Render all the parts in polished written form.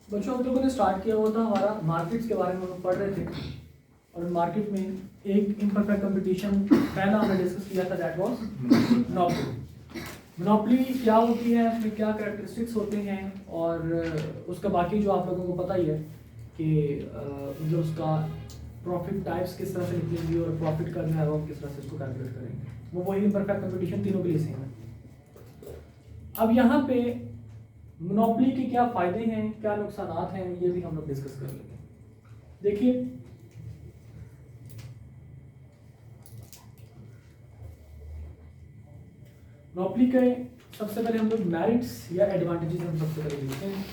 बच्चों हम लोगों ने स्टार्ट किया हुआ था हमारा मार्केट्स के बारे में, हम लोग पढ़ रहे थे और मार्केट में एक इम्परफेक्ट कंपटीशन पहला हमने डिस्कस किया था, दैट वाज मोनोपोली। मोनोपोली क्या होती है, उसमें क्या कैरेक्टरिस्टिक्स होते हैं और उसका बाकी जो आप लोगों को पता ही है कि मतलब उसका प्रॉफिट टाइप्स किस तरह से निकलेंगी और प्रॉफिट का जो है वो किस तरह से इसको कैलकुलेट करेंगे, वो वही इम्परफेक्ट कंपटीशन तीनों के लिए सेम है। अब यहाँ पे मोनोपोली के क्या फ़ायदे हैं, क्या नुकसानात हैं, ये भी हम लोग डिस्कस कर लेंगे। देखिए मोनोपोली के सबसे पहले हम लोग मेरिट्स या एडवांटेजेस हम सबसे पहले देखते हैं।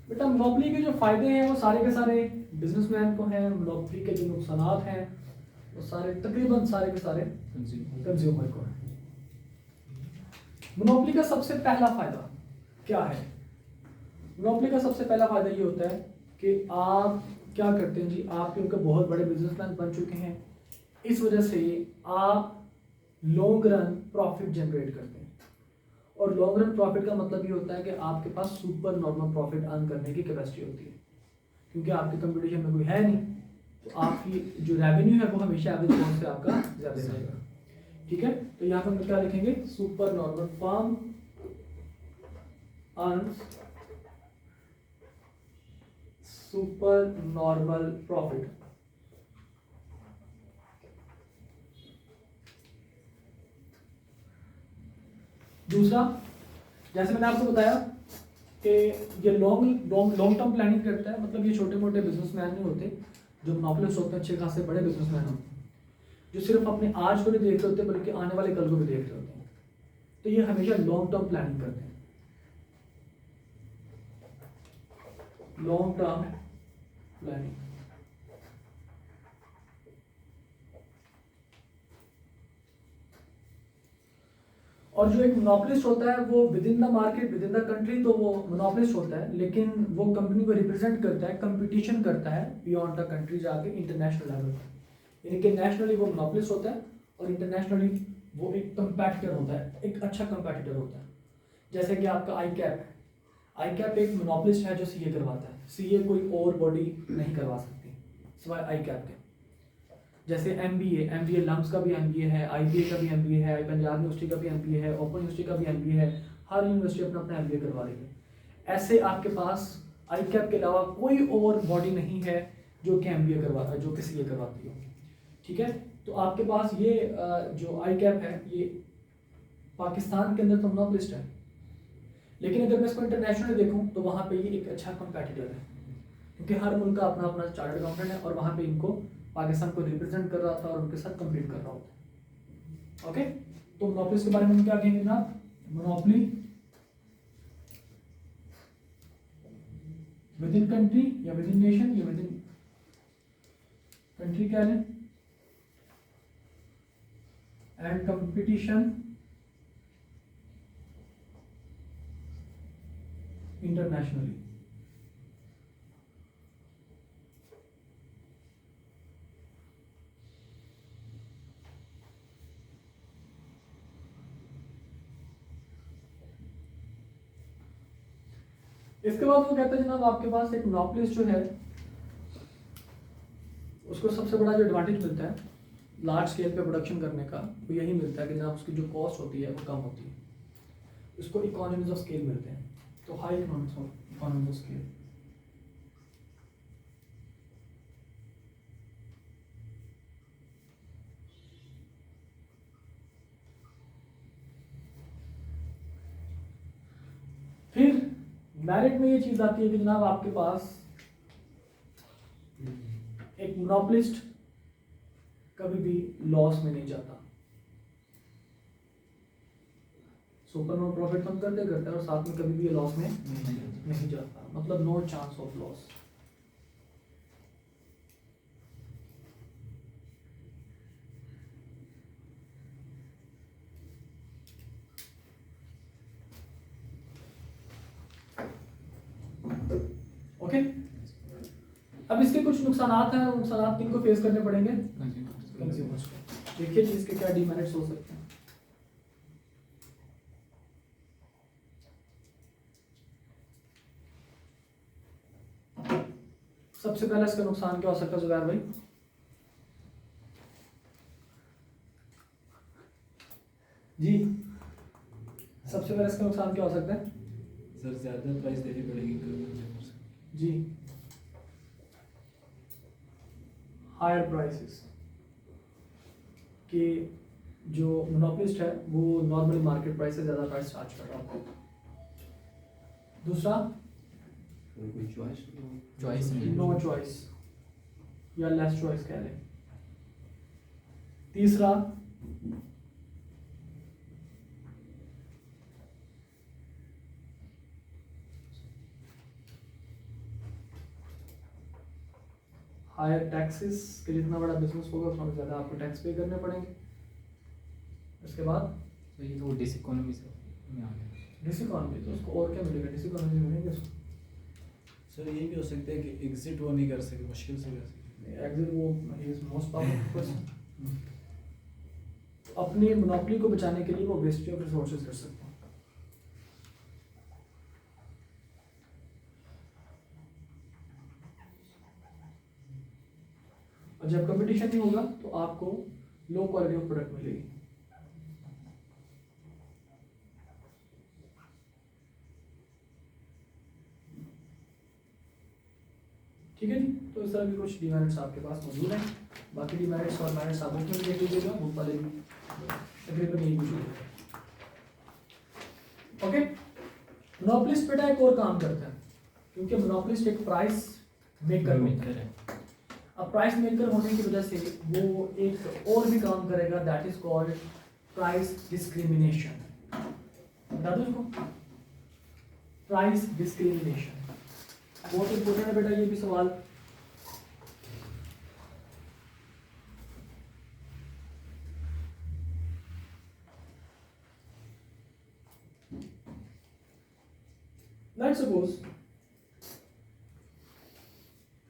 बेटा मोनोपोली के जो फायदे हैं वो सारे के सारे बिजनेसमैन को हैं, मोनोपोली के जो नुकसानात हैं वो सारे तकरीबन सारे के सारे कंज्यूमर को हैं। मोनोपोली का सबसे पहला फायदा क्या है? मोनोपोली का सबसे पहला फायदा ये होता है कि आप क्या करते हैं जी, आप क्योंकि बहुत बड़े बिजनेसमैन बन चुके हैं, इस वजह से आप लॉन्ग रन प्रॉफिट जनरेट करते हैं। और लॉन्ग रन प्रॉफिट का मतलब ये होता है कि आपके पास सुपर नॉर्मल प्रॉफिट अर्न करने की कैपेसिटी होती है, क्योंकि आपके कंपटीशन में कोई है नहीं, तो आपकी जो रेवेन्यू है वो हमेशा एवरेज कॉस्ट से आपका ज़्यादा रहेगा। ठीक है, तो यहाँ पर हम क्या लिखेंगे, super normal firm earns super normal profit. दूसरा, जैसे मैंने आपको बताया कि ये लॉन्ग टर्म प्लानिंग करता है, मतलब ये छोटे मोटे बिजनेसमैन नहीं होते जो मोनोपोलिस्ट होते हैं, अच्छे खासे बड़े बिजनेसमैन होते हैं जो सिर्फ अपने आज को नहीं देख रहे होते बल्कि आने वाले कल को भी देख रहे होते हैं। तो ये हमेशा लॉन्ग टर्म प्लानिंग करते हैं, लॉन्ग टर्म प्लानिंग। और जो एक मोनोपोलिस्ट होता है वो with in the market, with in the country, तो वो मोनोपोलिस्ट होता है, लेकिन वो कंपनी को रिप्रेजेंट करता है, कंपटीशन करता है बियॉन्ड द कंट्री जाके इंटरनेशनल लेवल पर। यानी कि नेशनली वो मोनोपोलिस्ट होता है और इंटरनेशनली वो एक कंपैटिटर होता है, एक अच्छा कंपैटिटर होता है। जैसे कि आपका आई कैप है, आई कैप एक मोनोपोलिस्ट है जो सीए करवाता है, सीए कोई और बॉडी नहीं करवा सकती सिवाय आई कैप के। जैसे एमबीए लम्स का भी एमबीए है, आईबीए का भी एमबीए है, पंजाब यूनिवर्सिटी का भी एमबीए है, ओपन यूनिवर्सिटी का भी एमबीए है, हर यूनिवर्सिटी अपना अपना एमबीए करवा रही है। ऐसे आपके पास आई कैप के अलावा कोई और बॉडी नहीं है जो कि एमबीए करवाता है, जो कि सीए करवाती हो। ठीक है, तो आपके पास ये जो आई कैप है ये पाकिस्तान के अंदर तो मोनोपोलिस्ट है, लेकिन अगर मैं इसको इंटरनेशनली देखूँ तो वहाँ पे ये एक अच्छा कंपेटिटर है, क्योंकि हर मुल्क का अपना अपना चार्टर्ड अकाउंटेंट है और वहाँ पे इनको पाकिस्तान को रिप्रेजेंट कर रहा था और उनके साथ कम्पीट कर रहा होता है। ओके, तो मोनोपोली के बारे में हम क्या कहेंगे जनाब? मोनोपोली विद इन कंट्री या विद इन नेशन या विद इन कंट्री क्या है, एंड कंपटीशन इंटरनेशनली। इसके बाद वो कहते हैं जनाब आपके पास एक मोनोपोलिस्ट जो है उसको सबसे बड़ा जो एडवांटेज मिलता है लार्ज स्केल पे प्रोडक्शन करने का, वो यही मिलता है कि जनाब उसकी जो कॉस्ट होती है वो कम होती है, उसको इकोनॉमीज ऑफ स्केल मिलते हैं। तो हाई इकोनॉमीज ऑफ स्केल। फिर मेरिट में ये चीज आती है कि जनाब आपके पास एक मोनोपोलिस्ट कभी भी लॉस में नहीं जाता, सुपर नो प्रॉफिट कम करते करते और साथ में कभी भी ये लॉस में नहीं जाता, मतलब no chance of loss. Okay, अब इसके कुछ नुकसानात हैं, नुकसानात किनको फेस करने पड़ेंगे? कंज्यूमर्स को। देखिए जी इसके क्या डिमेरिट्स हो सकते हैं। सबसे पहले इसका नुकसान क्या हो सकता है जुबैर भाई? जी, सबसे पहले इसका नुकसान क्या हो सकता है? सर ज़्यादा प्राइस देनी पड़ेगी कंज्यूमर से। जी, हायर प्राइसेस कि जो मोनोपोलिस्ट है वो नॉर्मल मार्केट प्राइस से ज़्यादा प्राइस चार्ज कर रहा है। दूसरा, कोई चॉइस नहीं नो चॉइस या लेस चॉइस कह लें। तीसरा, हायर टैक्सेस कि जितना बड़ा बिजनेस होगा उतना ज़्यादा आपको टैक्स पे करने पड़ेंगे। इसके बाद तो ये तो डिस इकोनॉमी से में आ गया। डिसइकोनॉमी, तो उसको और क्या मिलेगा? डिसइकोनॉमी मिलेंगे उसको सर ये भी हो सकता है कि एग्जिट वो नहीं कर सके, मुश्किल से कर सके। एग्जिट, वो he is most powerful person. अपनी मोनोपोली को बचाने के लिए वो वेस्ट ऑफ रिसोर्सेज कर सकते हैं। और जब कंपटीशन नहीं होगा तो आपको लो क्वालिटी ऑफ प्रोडक्ट मिलेगी। ठीक है जी, तो इस तरह के कुछ डिमेरिट्स आपके पास मौजूद हैं। बाकी डिमेरिट्स और मेरिट्स आप बुक में भी देख लीजिएगा, बुक वाले भी तकरीबन यही कुछ होगा। ओके, मोनोपोलिस्ट बेटा एक और काम करता है, क्योंकि मोनोपोलिस्ट एक प्राइस मेकर होता है। अब प्राइस मेकर होने की वजह से वो एक और भी काम करेगा, that is called price discrimination. बता दो इसको, प्राइस डिस्क्रिमिनेशन बहुत इंपॉर्टेंट है बेटा ये भी सवाल। लेट्स सपोज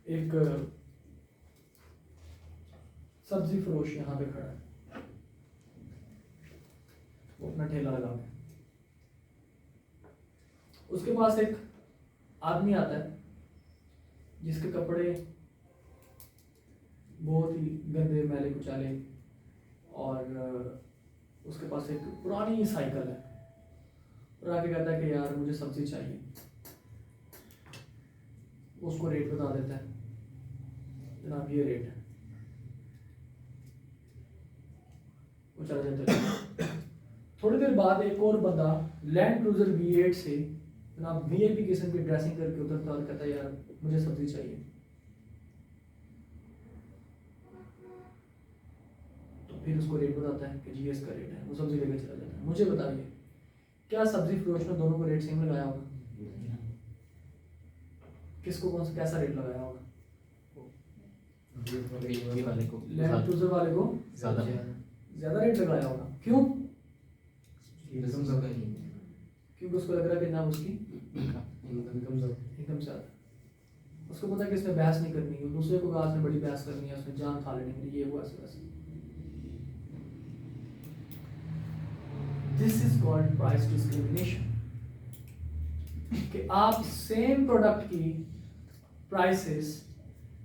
एक सब्जी फरोश यहाँ पे खड़ा है, वो अपना ठेला लगा के, उसके पास एक आदमी आता है जिसके कपड़े बहुत ही गंदे मैले कुचाले, और उसके पास एक पुरानी साइकिल है, और आके कहता है कि यार मुझे सब्जी चाहिए। उसको रेट बता देता है, जनाब ये रेट है, वो चला जाता है। थोड़ी देर बाद एक और बंदा लैंड क्रूजर V8 से जनाब VIP किस्म की ड्रेसिंग करके उतरता और कहता है यार मुझे सब्जी चाहिए। तो फिर उसको रेट बताता है कि जी इसका रेट है, वो सब्जी लेकर चला जाता है। मुझे बताइए क्या सब्जी फरोश ने दोनों को रेट सेम लगाया होगा? किसको कौन सा कैसा रेट लगाया होगा? ये वाले को लैंड क्रूजर वाले को ज्यादा रेट लगाया होगा। क्यों? क्योंकि उसको लग रहा है कि ना उसकी इनकम ज्यादा, उसको पता है कि इसमें बहस नहीं करनी है, दूसरे को कहा बड़ी बहस करनी है, उसमें जान खा लेनी है, ये वो ऐसे वैसे। This is called price discrimination, कि आप सेम प्रोडक्ट की प्राइसेस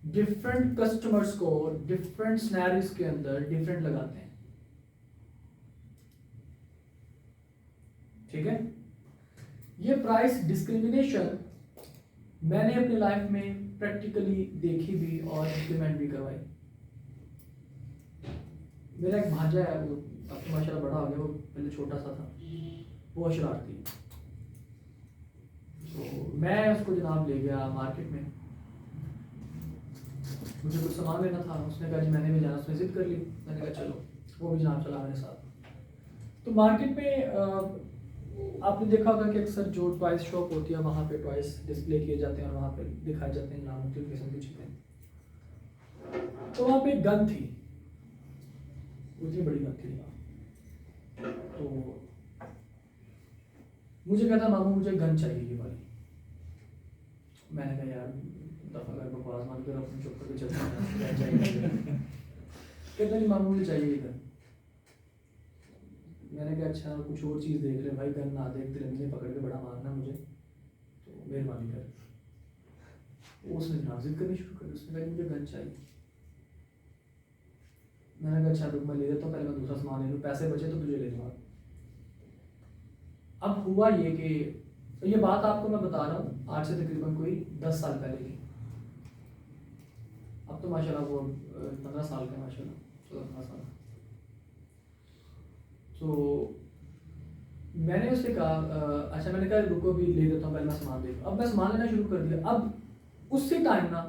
डिफरेंट कस्टमर्स को डिफरेंट सिनेरियोज के अंदर डिफरेंट लगाते हैं। ठीक है, ये प्राइस डिस्क्रिमिनेशन मैंने अपनी लाइफ में प्रैक्टिकली देखी भी और इम्प्लीमेंट भी करवाई। मेरा एक भांजा है, वो अब तो माशाल्लाह बड़ा हो गया, वो पहले छोटा सा था, वो शरारती। तो मैं उसको जनाब ले गया मार्केट में, मुझे कुछ सामान लेना था, उसने कहा जी मैंने भी जाना, उसने जिद कर ली, मैंने कहा चलो, वो भी जनाब चला मेरे साथ। तो मार्केट में आपने देखा होगा कि अक्सर जो टॉयज शॉप होती है वहाँ पे टॉयज डिस्प्ले किए जाते हैं और वहाँ पे दिखाए जाते हैं नाम मुख्तलिफ किस्म की चीज़ें। तो वहाँ पे एक गन थी, उतनी बड़ी गन थी, तो मुझे कहता मामू मुझे गन चाहिए ये वाली। मैंने कहा यार दफा कर बकवास मान कर अपनी चुप करके चलते। कहता नहीं मामू मुझे चाहिए ये गन। मैंने कहा अच्छा कुछ और चीज़ देख ले भाई, गन ना देख, तिरंगे पकड़ के बड़ा मारना मुझे, तो मेहरबानी कर। उसने जनाब जिद करनी शुरू कर दी। उसने कहा मुझे गन चाहिए। मैंने कहा अच्छा रुक मैं ले लेता हूँ, पहले मैं दूसरा सामान ले लूँ, पैसे बचे तो तुझे ले लूँगा। अब हुआ ये कि ये बात आपको मैं बता रहा हूँ आज से तकरीबन कोई 10 साल पहले की। अब तो माशाल्लाह वो 15 साल का, माशाल्लाह 14-15 साल। तो मैंने उससे कहा अच्छा, मैंने कहा रुको भी ले देता हूँ, पहले मैं सामान दे दूँ। अब मैं सामान लेना शुरू कर दिया। अब उसी टाइम ना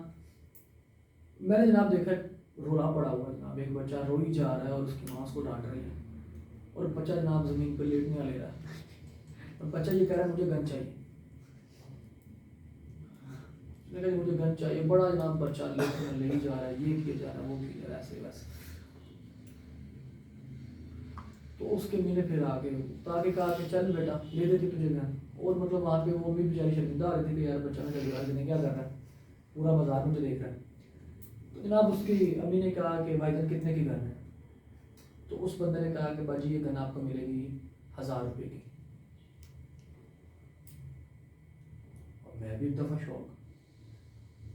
मैंने जनाब देखा रोला पड़ा हुआ है जनाब, एक बच्चा रो ही जा रहा है और उसकी माँ उसको डांट रही है, और बच्चा जनाब ज़मीन पर लेटने ले रहा है, और बच्चा ये कह रहा है मुझे गन चाहिए। उसने कहा मुझे गन चाहिए, बड़ा जनाब बच्चा ले ही जा रहा है, ये किया जा रहा है, वो किया जा रहा है, ऐसे वैसे। तो उसके मैंने फिर आगे कहा कि चल बेटा ले देती तुझे गन। और मतलब वहाँ पे वो भी बेचारी शर्मिंदा हो रही थी कि यार बच्चा मेरे घर देने क्या कर रहा है, पूरा बाजार मुझे देख रहा है। तो जनाब उसकी अम्मी ने कहा कि भाईजान कितने की गन है? तो उस बंदे ने कहा कि बाजी ये गन आपको मिलेगी 1000 रुपये की। और मैं भी एक दफ़ा शौक,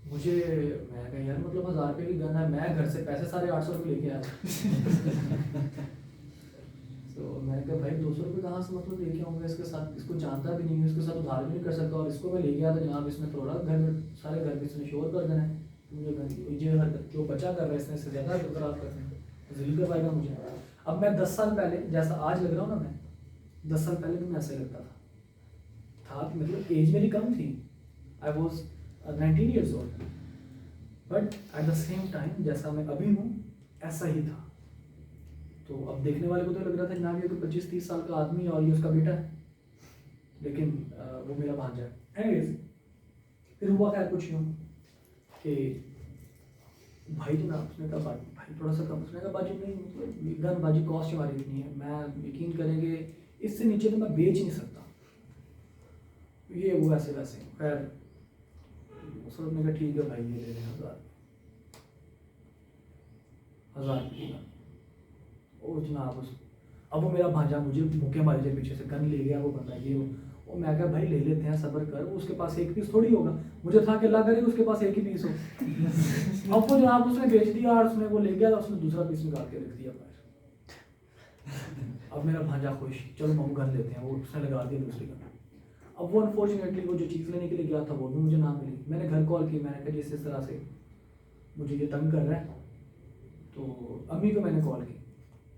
मैं कहा यार मतलब 1000 रुपये की गन है, मैं घर से पैसे सारे 800 रुपये लेके आया। तो मैंने कहा भाई 200 रुपये कहाँ से मतलब लेके आऊँगा, इसके साथ इसको जानता भी नहीं है, इसके साथ उधार भी नहीं कर सकता, और इसको मैं ले गया तो जनाब इसने तोड़ा घर में, सारे घर में इसने शोर कर देना है, मुझे ये हरकत जो बचा कर रहा है इसने इससे ज़्यादा खराब करना है, जिल करवाएगा मुझे। अब मैं 10 साल पहले जैसा आज लग रहा हूँ ना, मैं 10 साल पहले भी मैं ऐसे लगता था कि मतलब एज मेरी कम थी, I was 19 years old, but at the same time जैसा मैं अभी हूँ ऐसा ही था। तो अब देखने वाले को तो लग रहा था जनाब ये कोई 25-30 साल का आदमी है और ये उसका बेटा है, लेकिन वो मेरा भांजा है। एनीवेज फिर हुआ खैर कुछ यूँ कि भाई जनाब उसने कहा भाई थोड़ा सा कम, उसने कहा बाजी नहीं मतलब गन बाजी कॉस्ट हमारी इतनी है, मैं यकीन करेंगे इससे नीचे तो मैं बेच नहीं सकता, ये वो ऐसे वैसे। खैर उसने कहा ठीक है भाई ये ले लें 1000 रुपये का। और जनाब अब वो मेरा भांजा मुझे मुक्के मारे थे पीछे से, गन ले गया वो बंदा ये वो। और मैं कहा भाई ले लेते हैं सब्र कर, उसके पास एक पीस थोड़ी होगा, मुझे था कि अल्लाह करे उसके पास एक ही पीस हो। अब वो जनाब उसने बेच दिया और उसने वो ले गया और उसने दूसरा पीस निकाल के रख दिया बाहर। अब मेरा भांजा खुश, चलो हम गन लेते हैं, वो उसने लगा दिया दूसरी गन। अब वो अनफॉर्चुनेटली वो जो चीज़ लेने के लिए गया था वो भी मुझे ना मिली। मैंने घर कॉल की, मैंने कहा जिस इस तरह से मुझे ये तंग कर रहा है, तो अम्मी को मैंने कॉल की,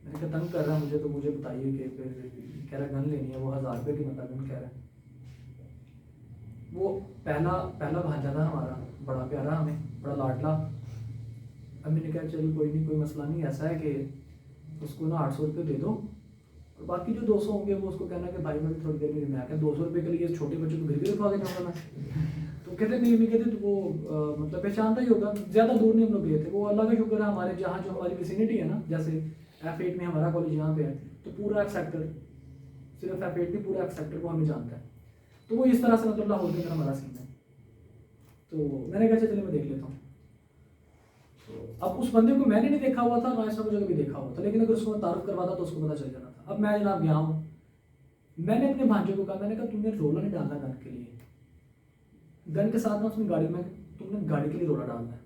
मैंने कहा तंग कर रहा है मुझे तो मुझे बताइए कि फिर कह रहा गन लेनी है, वो 1000 रुपये की मतलब गन कह रहा है। वो पहला भांजा था हमारा, बड़ा प्यारा, हमें बड़ा लाडला। अम्मी ने कहा चलिए कोई नहीं, कोई मसला नहीं, ऐसा है कि उसको ना 800 रुपये दे दो और बाकी जो 200 होंगे वो उसको कहना कि भाई मैं भी थोड़ी देर में, मैं क्या 200 रुपये के लिए छोटे बच्चे को घर के रखवा के जाऊँगा मैं। तो कहते नहीं, कहते तो वो मतलब पहचानता ही होगा, ज़्यादा दूर नहीं हम लोग गए थे। वो अल्लाह का शुक्र है हमारे जहाँ जो हमारी विसिनिटी है ना, जैसे F8 में हमारा कॉलेज यहाँ पे है, तो पूरा एक सेक्टर, सिर्फ F8 नहीं पूरा एक सेक्टर को हमें जानता है। तो वो इस तरह से मतलब लाहौर के अंदर हमारा सीन है। तो मैंने कहा चलिए मैं देख लेता हूँ। तो अब उस बंदे को मैंने नहीं देखा हुआ था, ना इसने मुझे कभी देखा हुआ था, लेकिन अगर उसको तारुफ करवाता तो उसको पता चल जाना था। अब मैं जनाब गया हूँ, मैंने अपने भांजे को कहा, मैंने कहा तुमने रोला नहीं डालना गन के लिए, गन के साथ ना उसने गाड़ी में, तुमने गाड़ी के लिए रोला डालना है,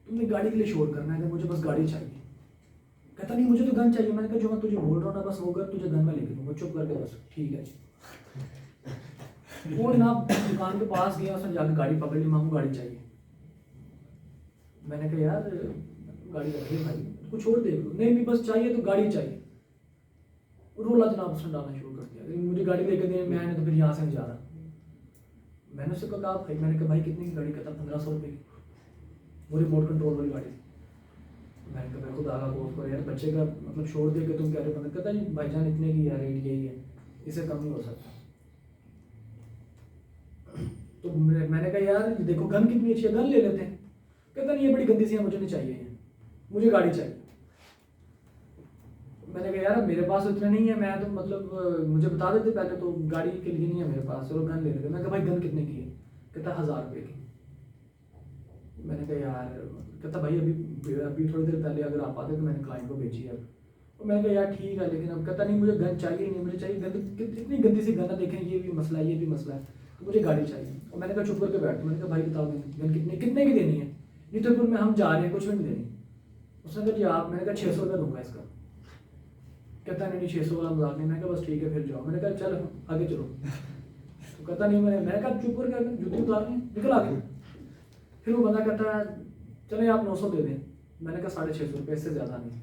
तुमने गाड़ी के लिए शोर करना है कि मुझे बस गाड़ी चाहिए। कहता नहीं मुझे तो गन चाहिए। मैंने कहा जो मैं तुझे बोल रहा हूँ ना बस वो कर, तुझे गन में लेके दूंगा, चुप करके बस। ठीक है जी। वो जनाब दुकान के पास गया, उसने जाकर गाड़ी पकड़ ली, मामू गाड़ी चाहिए। मैंने कहा यार गाड़ी रखिए भाई, कुछ और देख लो। नहीं बस चाहिए तो गाड़ी चाहिए। रोला जनाब उसने डालना शुरू कर दिया, मुझे गाड़ी लेके दे, मैंने तो फिर यहाँ से नहीं जा रहा। मैंने उससे कहा भाई, मैंने कहा भाई कितने की गाड़ी? कहता 1500 रुपये की, वो रिमोट कंट्रोल वाली गाड़ी। मैंने कहा मेरे को दागा कोर्स पर यार बच्चे का मतलब छोड़ दे के तुम कह रहे हो। कहता जी भाईजान इतने की यार रेट यही है, इससे कम नहीं हो सकता। तो मैंने कहा यार देखो गन कितनी अच्छी है, गन ले लेते हैं। कहता नहीं ये बड़ी गंदी सी है, मुझे नहीं चाहिए, मुझे गाड़ी चाहिए। मैंने कहा यार मेरे पास इतने नहीं है, मैं तो मतलब मुझे बता देते पहले, तो गाड़ी के लिए नहीं है मेरे पास, चलो गन ले लेते। मैंने कहा भाई गन कितने की है? कहता 1000 रुपये की। मैंने कहा यार, कहता भाई अभी थोड़ी देर पहले अगर आप आते तो मैंने क्लाइंट को भेजी है। तो मैंने कहा यार ठीक है, लेकिन अब कहता नहीं मुझे गन चाहिए नहीं, मुझे चाहिए गन, इतनी गंदी सी गन है, देखें ये भी मसला है, ये भी मसला है। तो मुझे गाड़ी चाहिए। और मैंने कहा चुप करके बैठ, मैंने कहा भाई बताओ दिन कितने कितने की देनी है, नीतरपुर में हम जा रहे हैं, कुछ भी नहीं देनी। उसने कहा जी आप, मैंने कहा 600 रुपये दूंगा इसका। कहता नहीं 600 वाला मजाक नहीं। मैंने कहा बस ठीक है फिर जाओ। मैंने कहा चल आगे चलो। तो कहता नहीं, मैंने कहा चुप करके जूती उतारनी निकल आगे। फिर वो बंदा कहता है चले आप 900 दे दें। मैंने कहा 650 रुपये, इससे ज़्यादा नहीं।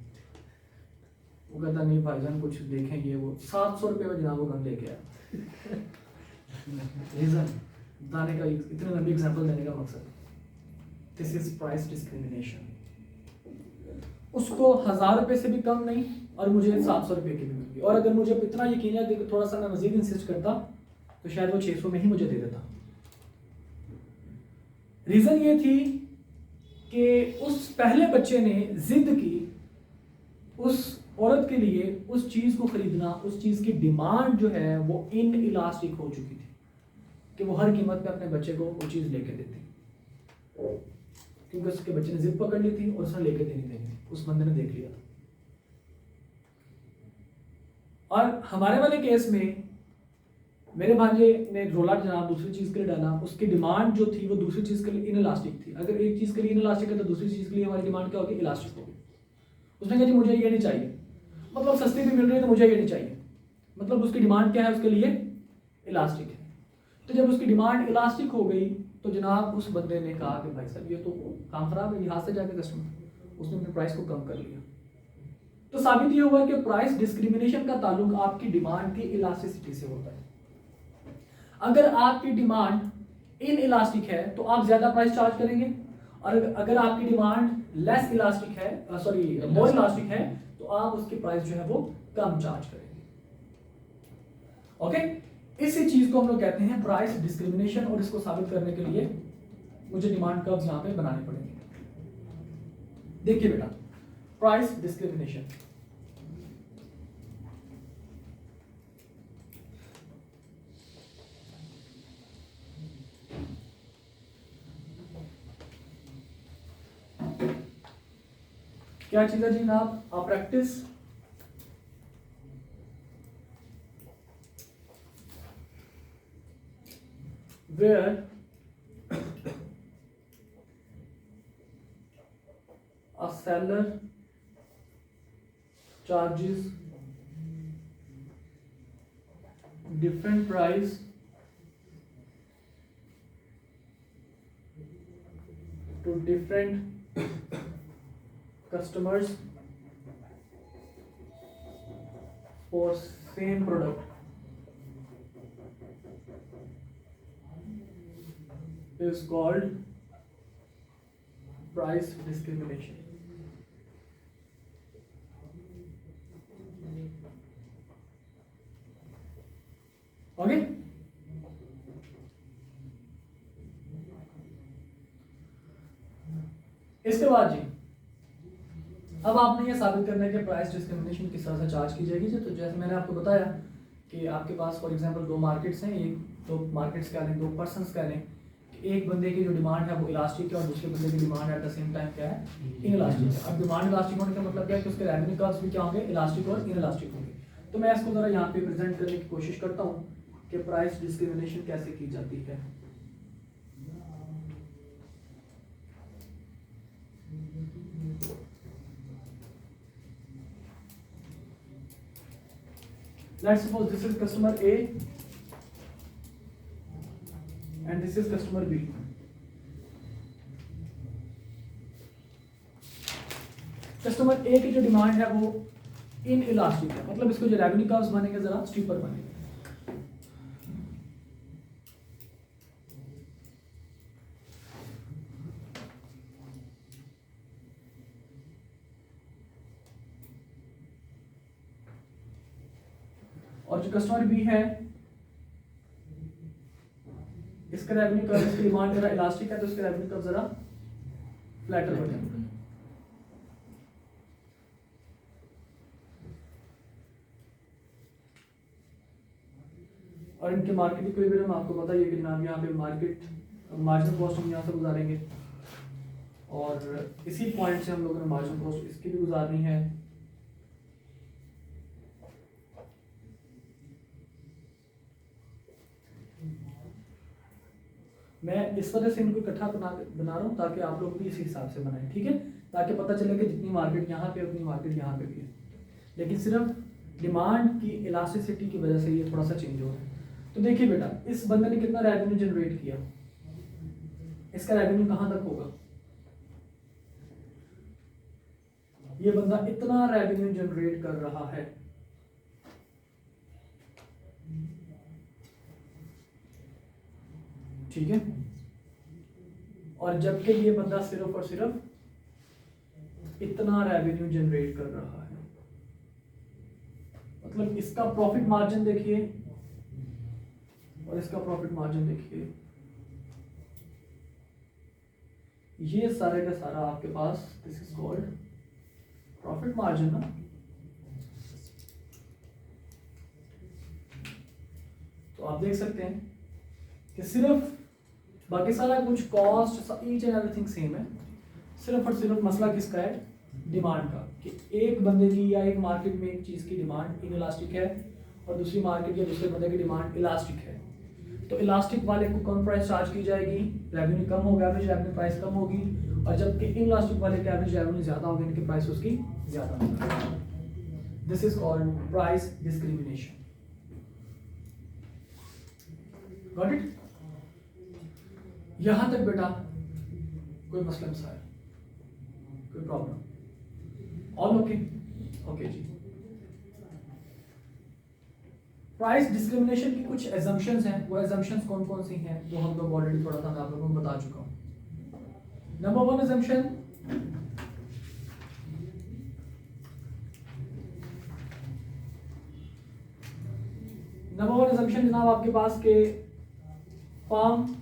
वो कहता नहीं भाईजान कुछ देखें, ये वो 700 रुपये में जनाब वो गन लेके आया। रीज़न बताने का, इतने लंबी एग्जाम्पल देने का मकसद, दिस इज प्राइस डिस्क्रिमिनेशन। उसको 1000 रुपये से भी कम नहीं और मुझे 700 रुपये की भी मिल गई। और अगर मुझे इतना यकीन है कि थोड़ा सा मैं मजीद इंसिस्ट करता तो शायद वो 600 में ही मुझे दे देता। रीज़न ये थी कि उस पहले बच्चे ने जिद की, उस औरत के लिए उस चीज़ को खरीदना, उस चीज़ की डिमांड जो है वो इन इलास्टिक हो चुकी थी कि वो हर कीमत पे अपने बच्चे को वो चीज़ लेके देती, क्योंकि उसके बच्चे ने जिद पकड़ ली थी और उसने लेके देनी थी। उस बंदे ने देख लिया था। और हमारे वाले केस में मेरे भांजे ने रोला जनाब दूसरी चीज़ के लिए डाला, उसकी डिमांड जो थी वो दूसरी चीज़ के लिए इन इलास्टिक थी। अगर एक चीज़ के लिए इन इलास्टिक है तो दूसरी चीज़ के लिए हमारी डिमांड क्या होगी, इलास्टिक होगी। उसने कहा जी मुझे ये नहीं चाहिए, मतलब सस्ती भी मिल रही है तो मुझे ये नहीं चाहिए, मतलब उसकी डिमांड क्या है, उसके लिए इलास्टिक है। तो जब उसकी डिमांड इलास्टिक हो गई तो जनाब उस बंदे ने कहा कि भाई साहब ये तो काम खराब है, यहाँ से जाके कस्टमर, उसने अपने प्राइस को कम कर लिया। तो साबित ये हुआ कि प्राइस डिस्क्रिमिनेशन का ताल्लुक आपकी डिमांड की इलास्टिसिटी से होता है। अगर आपकी डिमांड इन इलास्टिक है तो आप ज्यादा प्राइस चार्ज करेंगे, और अगर आपकी डिमांड लेस इलास्टिक है, मोर इलास्टिक है, तो आप उसकी प्राइस जो है वो कम चार्ज करेंगे। ओके, इसी चीज को हम लोग कहते हैं प्राइस डिस्क्रिमिनेशन। और इसको साबित करने के लिए मुझे डिमांड कर्व्स यहाँ पे बनाने पड़ेंगे। देखिए बेटा, प्राइस डिस्क्रिमिनेशन, क्या चीज है जी जनाब, आप practice where a seller charges different price to different customers for same product is called price discrimination. Okay, इसके बाद जी अब आपने ये साबित करना है कि प्राइस डिस्क्रिमिनेशन किस तरह से चार्ज की जाएगी। तो जैसे मैंने आपको बताया कि आपके पास फॉर एग्जांपल दो मार्केट्स हैं, एक दो मार्केट्स कह लें, दो पर्सन्स कह लें, एक बंदे की जो डिमांड है वो इलास्टिक है और दूसरे बंदे की demand at the same time क्या है, इनइलास्टिक है। अब डिमांड इलास्टिक होने का मतलब क्या है कि उसके रेवेन्यू कर्व्स भी क्या होंगे, इलास्टिक और इनइलास्टिक होंगे। तो मैं इसको जरा यहाँ पे प्रेजेंट करने की कोशिश करता हूँ कि प्राइस डिस्क्रिमिनेशन कैसे की जाती है। Let's suppose this is customer A and this is customer B. Customer A की जो डिमांड है वो इन इलास्टिक है, मतलब इसको जो रेवेन्यू कर्व्स बनेंगे जरा स्टीपर बनेंगे। और जो कस्टमर बी है इसका रेवेन्यू कर्व, इसकी डिमांड जरा इलास्टिक है तो इसका रेवेन्यू कर्व जरा फ्लैटर बनेगा। और इनके मार्केट इक्विलिब्रियम आपको पता ही है कि जनाब यहाँ पे मार्केट मार्जिनल कॉस्ट हम यहाँ से गुजारेंगे और इसी पॉइंट से हम लोगों ने मार्जिनल कॉस्ट इसकी भी गुजारनी है। मैं इस वजह से इनको इकट्ठा बना रहा हूँ ताकि आप लोग भी इसी हिसाब से बनाएं, ठीक है, ताकि पता चले कि जितनी मार्केट यहाँ पे उतनी मार्केट यहाँ पे भी है, लेकिन सिर्फ डिमांड की इलास्टिसिटी की वजह से ये थोड़ा सा चेंज हो रहा है। तो देखिए बेटा, इस बंदे ने कितना रेवेन्यू जनरेट किया, इसका रेवेन्यू कहाँ तक होगा, ये बंदा इतना रेवेन्यू जनरेट कर रहा है, ठीक है, और जबकि ये बंदा सिर्फ और सिर्फ इतना रेवेन्यू जनरेट कर रहा है, मतलब इसका प्रॉफिट मार्जिन देखिए और इसका प्रॉफिट मार्जिन देखिए, ये सारे का सारा आपके पास this is called profit margin ना। तो आप देख सकते हैं कि सिर्फ बाकी सारा कुछ cost each and everything same है, सिर्फ और सिर्फ मसला किसका है, डिमांड का, कि एक बंदे की या एक मार्केट में एक चीज़ की डिमांड इनइलास्टिक है और दूसरी मार्केट या दूसरे बंदे की डिमांड इलास्टिक है। तो इलास्टिक वाले को कम प्राइस चार्ज की जाएगी, रेवेन्यू कम होगा, एवरेज रेवेन्यू प्राइस कम होगी, और जबकि इनइलास्टिक वाले के एवरेज रेवेन्यू ज़्यादा होगी, इनकी प्राइस उसकी ज़्यादा होगी। This is called price discrimination. Got it? यहां तक बेटा कोई मसला मसाइल, कोई प्रॉब्लम? All okay? ओके जी। प्राइस डिस्क्रिमिनेशन की कुछ एजम्पशंस हैं, वो एजम्पशंस कौन कौन सी हैं वो हम लोग ऑलरेडी थोड़ा सा मैं आप लोगों को बता चुका हूं। नंबर वन एजम्पशन, जनाब आपके पास के firm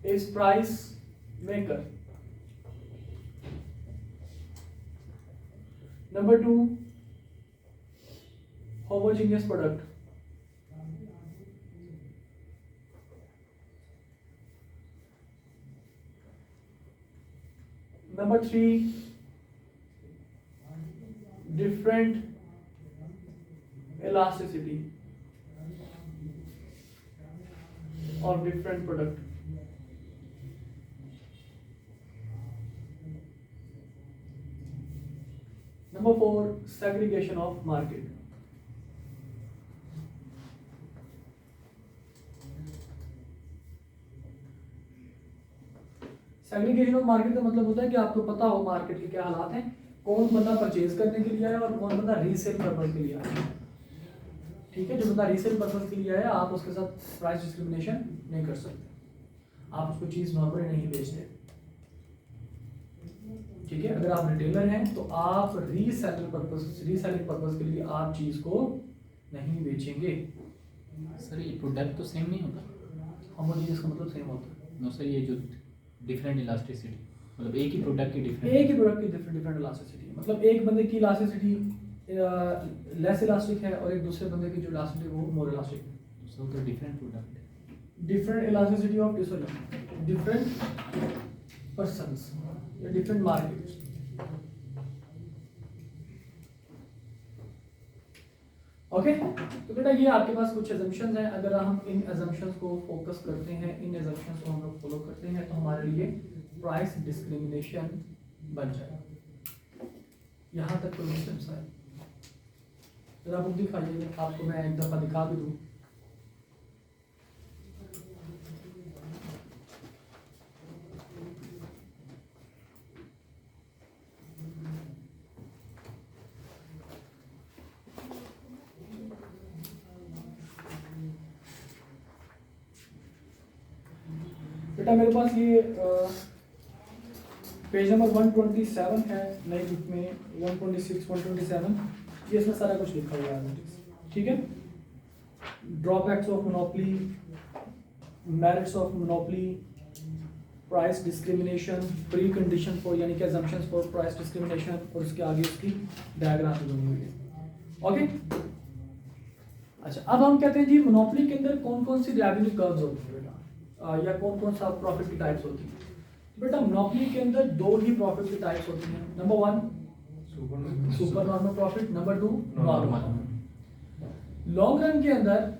is price maker. Number two, homogeneous product. Number three, different elasticity of different product. Number four, segregation of market. Segregation of market का मतलब होता है कि आपको पता हो मार्केट के क्या हालात हैं, कौन बंदा परचेज करने के लिए आया और कौन बंदा रीसेल पर्पज के लिए आया। ठीक है, जो बंदा रीसेल पर्पज के लिए आया आप उसके साथ प्राइस डिस्क्रिमिनेशन नहीं कर सकते, आप उसको चीज़ नॉर्मली नहीं बेचते। ठीक है, अगर आप रिटेलर हैं तो आप रीसेलिंग पर्पज के लिए आप चीज़ को नहीं बेचेंगे। सर ये प्रोडक्ट तो सेम नहीं होता? होमोजेनियस का मतलब सेम होता है। नो सर, ये जो डिफरेंट इलास्टिसिटी, मतलब एक ही प्रोडक्ट की डिफरेंट डिफरेंट इलास्टिसिटी, मतलब एक बंदे की इलास्टिसिटी लेस इलास्टिक है और एक दूसरे बंदे की जो इलास्टिसिटी वो मोर इलास्टिक है। सो तो different product, different elasticity of different persons या डिफरेंट मार्केट्स। ओके, तो बेटा ये आपके पास कुछ एजम्पशंस हैं, अगर हम इन एजम्पशंस को फोकस करते हैं, इन एजम्पशंस को हम लोग फॉलो करते हैं तो हमारे लिए प्राइस डिस्क्रिमिनेशन बन जाएगा। यहाँ तक कोई मुस्लिम्स है? जरा बुक दिखाइए, आपको मैं एक दफ़ा दिखा भी दूँ। बेटा मेरे पास ये पेज नंबर 127 है नई बुक में, 126, 127, ये इसमें सारा कुछ लिखा हुआ है। ठीक है, drawbacks of monopoly, merits of monopoly, price discrimination, pre condition for यानी कि असम्पशंस फॉर प्राइस डिस्क्रिमिनेशन, और उसके आगे उसकी डायग्राम भी बनी हुई है। ओके, अच्छा अब हम कहते हैं जी मोनोपोली के अंदर कौन कौन सी रेवेन्यू कर्व्स होती है बेटा, या कौन कौन सा प्रॉफिट की टाइप्स होती है। बेटा मोनोपोली के अंदर दो ही प्रॉफिट की टाइप्स होती हैं। Number one super normal profit, number two normal. Long run के अंदर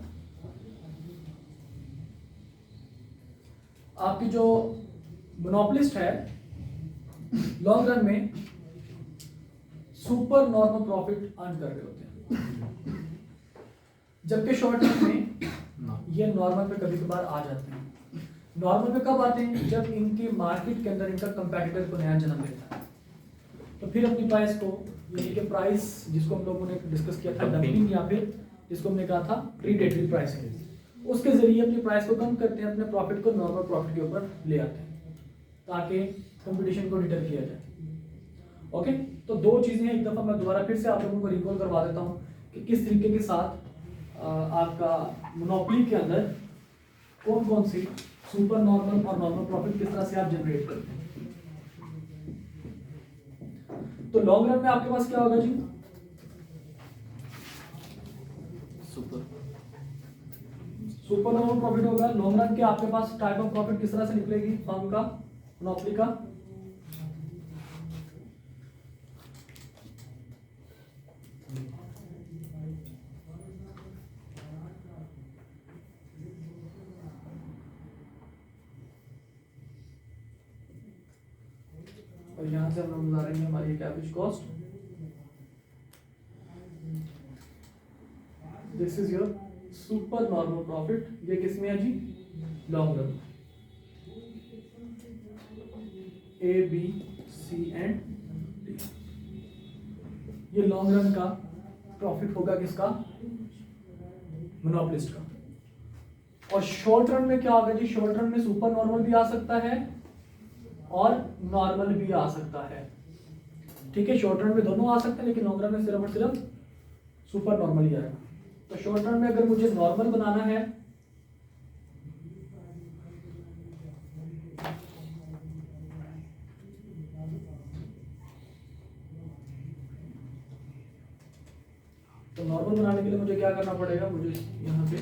आपकी जो मोनोपोलिस्ट है लॉन्ग रन में सुपर नॉर्मल प्रॉफिट अर्न कर रहे होते हैं, जबकि शॉर्ट रन में ना ये नॉर्मल पे कभी कभार आ जाते हैं। नॉर्मल पे कब आते हैं? जब इनके मार्केट के अंदर इनका कंपेटिटर को नया जन्म देता है, तो फिर अपनी प्राइस को, यानी कि प्राइस जिसको हम लोगों ने डिस्कस किया था डंपिंग, या फिर जिसको हमने कहा था प्रीडेटरी प्राइसिंग, उसके जरिए अपनी प्राइस को कम करते हैं, अपने प्रॉफिट को नॉर्मल प्रॉफिट के ऊपर ले आते हैं ताकि कंपटीशन को डिटर किया जाए। ओके, तो दो चीजें हैं, एक दफा मैं दोबारा फिर से आप लोगों को रिकॉल करवा देता हूँ कि किस तरीके के साथ आपका मोनोपोली के अंदर कौन कौन सी सुपर नॉर्मल और नॉर्मल प्रॉफिट किस तरह से आप जनरेट करते हैं। तो लॉन्ग रन में आपके पास क्या होगा जी? सुपर नॉर्मल प्रॉफिट होगा। लॉन्ग रन के आपके पास टाइप ऑफ प्रॉफिट किस तरह से निकलेगी फर्म का, मोनोपोली का? और यहां से हम लोग गुजारेंगे हमारी एक average cost. This is your super normal profit. ये किसमें है जी? Long run, A B C and D. ये लॉन्ग रन का प्रॉफिट होगा किसका? मोनोपोलिस्ट का। और शॉर्ट रन में क्या होगा जी? शॉर्ट रन में सुपर नॉर्मल भी आ सकता है और नॉर्मल भी आ सकता है। ठीक है, शॉर्ट रन में दोनों आ सकते हैं, लेकिन लॉन्ग रन में सिर्फ और सिर्फ सुपर नॉर्मल ही आएगा। तो शॉर्ट रन में अगर मुझे नॉर्मल बनाना है तो नॉर्मल बनाने के लिए मुझे क्या करना पड़ेगा? मुझे यहाँ पे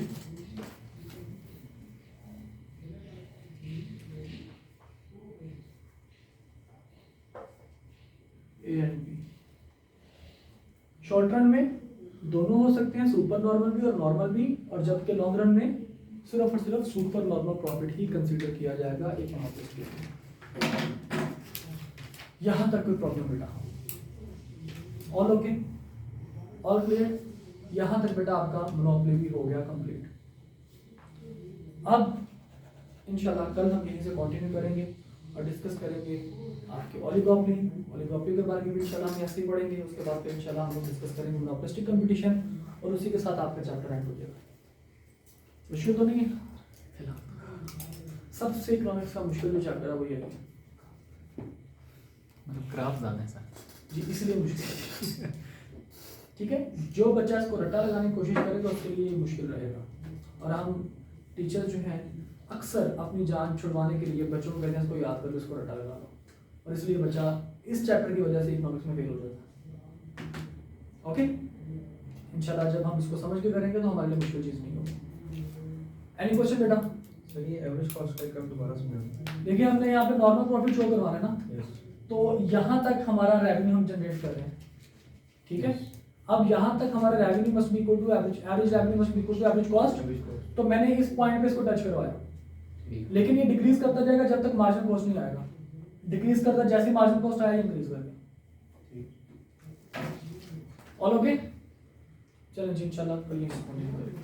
A and B. Short run में दोनों हो सकते हैं, सुपर नॉर्मल भी और नॉर्मल भी, और जबकि लॉन्ग रन में सिर्फ और सिर्फ सुपर नॉर्मल प्रॉफिट ही कंसीडर किया जाएगा एक मोनोपोलिस्ट के लिए। यहां तक कोई प्रॉब्लम बेटा? All okay, all clear? यहां तक बेटा आपका मोनोपोली भी हो गया कंप्लीट। अब इंशाल्लाह कल हम यहीं से कंटिन्यू करेंगे और डिस्कस करेंगे आपके ओलिगोपोली के बारे में भी इंशाल्लाह हम ऐसे ही पढ़ेंगे। उसके बाद फिर इंशाल्लाह हम लोग डिस्कस करेंगे मोनोपोलिस्टिक कंपटीशन, और उसी के साथ आपका चैप्टर एंड हो जाएगा। मुश्किल तो नहीं है फिलहाल? सबसे इकोनॉमिक्स का मुश्किल जो चैप्टर है वो ये है मतलब ग्राफ ज़्यादा है सर जी, इसलिए मुश्किल है। ठीक है, जो बच्चा इसको रट्टा लगाने की कोशिश करेगा उसके लिए ये मुश्किल रहेगा। और हम टीचर जो हैं अक्सर अपनी जान छुड़वाने के लिए बच्चों को कहते हैं इसको याद कर लो, इसको रट्टा लगा लो, और इसलिए बच्चा इस चैप्टर की वजह से इकोनॉमिक्स में फेल हो जाता है। ओके, इंशाल्लाह जब हम इसको समझ के करेंगे तो हमारे लिए मुश्किल चीज़ नहीं होगी। एनी क्वेश्चन बेटा? सर ये एवरेज कॉस्ट का कब दोबारा समझाना? देखिए, हमने यहाँ पे नॉर्मल प्रॉफिट शो करवाना है ना, यस तो यहाँ तक हमारा रेवेन्यू हम जनरेट कर रहे हैं। ठीक है, अब यहाँ तक हमारा revenue must be equal to average revenue must be equal to average cost. तो मैंने इस पॉइंट पे इसको टच करवाया, लेकिन ये डिक्रीज करता जाएगा जब तक मार्जिन कॉस्ट नहीं आएगा। डिक्रीज करता जैसे मार्जिन कॉस्ट आएगा इंक्रीज करेंगे। ऑल ओके, चलो जी इंशाल्लाह कल ये कंटिन्यू करेंगे।